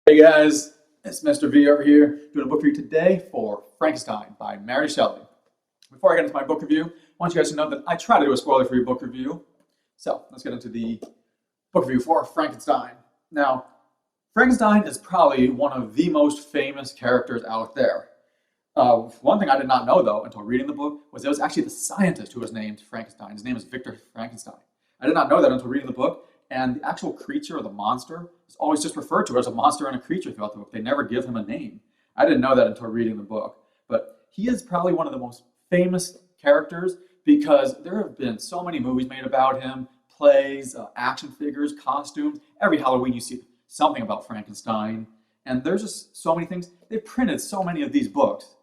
Hey guys, it's Mr. V over here doing a book review today for Frankenstein by Mary Shelley. Before I get into my book review, I want you guys to know that I try to do a spoiler-free book review. So let's get into the book review for Frankenstein. Now, Frankenstein is probably one of the most famous characters out there. One thing I did not know though until reading the book was it was actually the scientist who was named Frankenstein. His name is Victor Frankenstein. I did not know that until reading the book. And the actual creature or the monster is always just referred to as a monster and a creature throughout the book. They never give him a name. I didn't know that until reading the book. But he is probably one of the most famous characters because there have been so many movies made about him, plays, action figures, costumes. Every Halloween you see something about Frankenstein. And there's just so many things. They've printed so many of these books.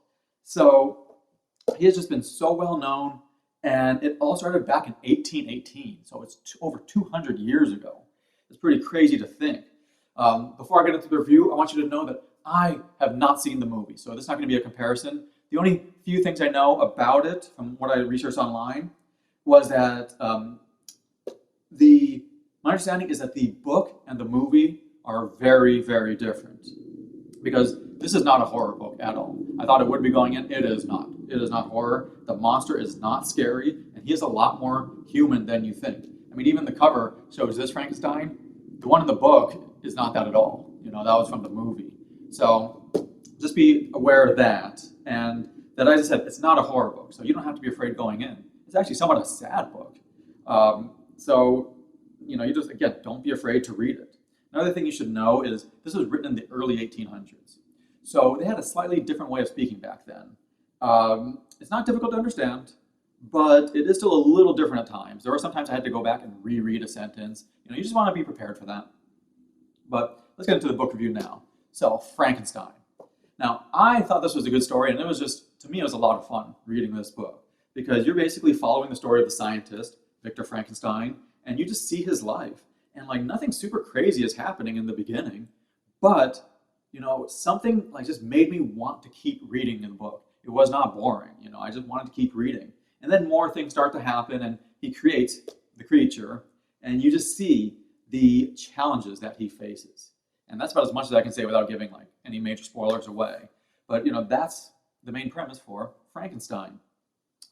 So he has just been so well known. And it all started back in 1818, so it's over 200 years ago. It's pretty crazy to think. Before I get into the review, I want you to know that I have not seen the movie, so this is not going to be a comparison. The only few things I know about it from what I researched online was that my understanding is that the book and the movie are very, very different. Because this is not a horror book at all. I thought it would be going in. It is not. It is not horror. The monster is not scary, and he is a lot more human than you think. I mean, even the cover shows this Frankenstein. The one in the book is not that at all. That was from the movie. So just be aware of that. And that, as I said, it's not a horror book, so you don't have to be afraid going in. It's actually somewhat a sad book. You just, again, don't be afraid to read it. Another thing you should know is this was written in the early 1800s. So they had a slightly different way of speaking back then. It's not difficult to understand, but it is still a little different at times. There were some times I had to go back and reread a sentence. You just want to be prepared for that. But let's get into the book review now. So, Frankenstein. Now, I thought this was a good story, and to me, it was a lot of fun reading this book because you're basically following the story of the scientist, Victor Frankenstein, and you just see his life. And nothing super crazy is happening in the beginning, but something just made me want to keep reading the book. It was not boring, I just wanted to keep reading. And then more things start to happen, and he creates the creature, and you just see the challenges that he faces. And that's about as much as I can say without giving any major spoilers away. But that's the main premise for Frankenstein.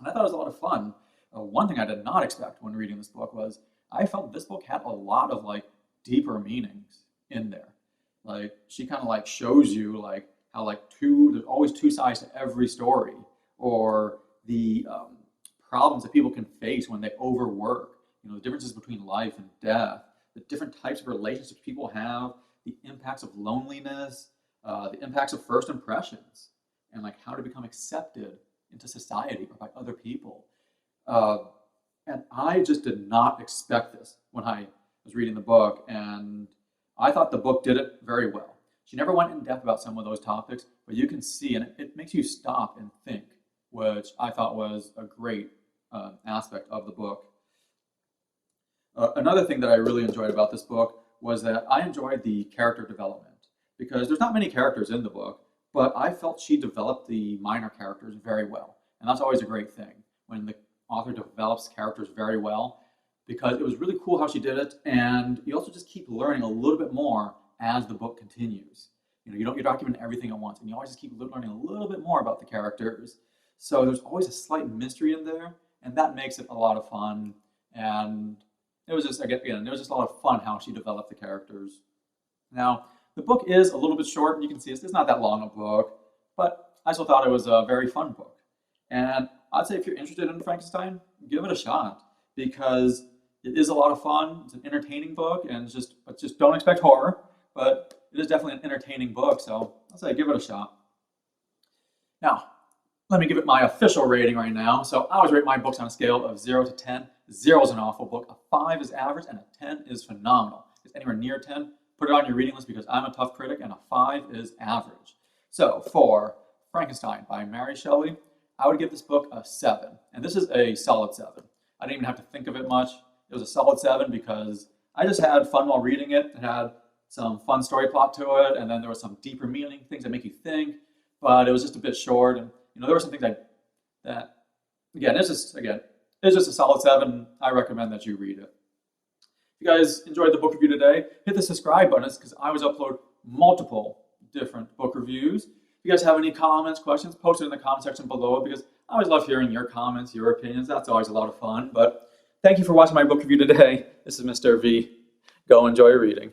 And I thought it was a lot of fun. One thing I did not expect when reading this book was I felt this book had a lot of deeper meanings in there. She kind of shows you how there's always two sides to every story, or the problems that people can face when they overwork. The differences between life and death, the different types of relationships people have, the impacts of loneliness, the impacts of first impressions, and how to become accepted into society or by other people. And I just did not expect this when I was reading the book, and I thought the book did it very well. She never went in depth about some of those topics, but you can see, and it makes you stop and think, which I thought was a great aspect of the book. Another thing that I really enjoyed about this book was that I enjoyed the character development, because there's not many characters in the book, but I felt she developed the minor characters very well. And that's always a great thing, when the author develops characters very well, because it was really cool how she did it, and you also just keep learning a little bit more as the book continues. You don't document everything at once, and you always just keep learning a little bit more about the characters. So there's always a slight mystery in there, and that makes it a lot of fun. And it was just, again, it was just a lot of fun how she developed the characters. Now, the book is a little bit short. You can see it's not that long a book, but I still thought it was a very fun book. And I'd say if you're interested in Frankenstein, give it a shot, because it is a lot of fun. It's an entertaining book, and just don't expect horror, but it is definitely an entertaining book, so I'll say give it a shot. Now, let me give it my official rating right now. So I always rate my books on a scale of 0 to 10. 0 is an awful book, a 5 is average, and a 10 is phenomenal. If it's anywhere near 10, put it on your reading list, because I'm a tough critic, and a 5 is average. So for Frankenstein by Mary Shelley, I would give this book a 7, and this is a solid 7. I didn't even have to think of it much. It was a solid 7 because I just had fun while reading it. It had some fun story plot to it, and then there was some deeper meaning, things that make you think, but it was just a bit short. And there were some things that again, it's just a solid 7. I recommend that you read it. If you guys enjoyed the book review today, hit the subscribe button, because I always upload multiple different book reviews. If you guys have any comments, questions, post it in the comment section below, because I always love hearing your comments, your opinions. That's always a lot of fun. But thank you for watching my book review today. This is Mr. V. Go enjoy reading.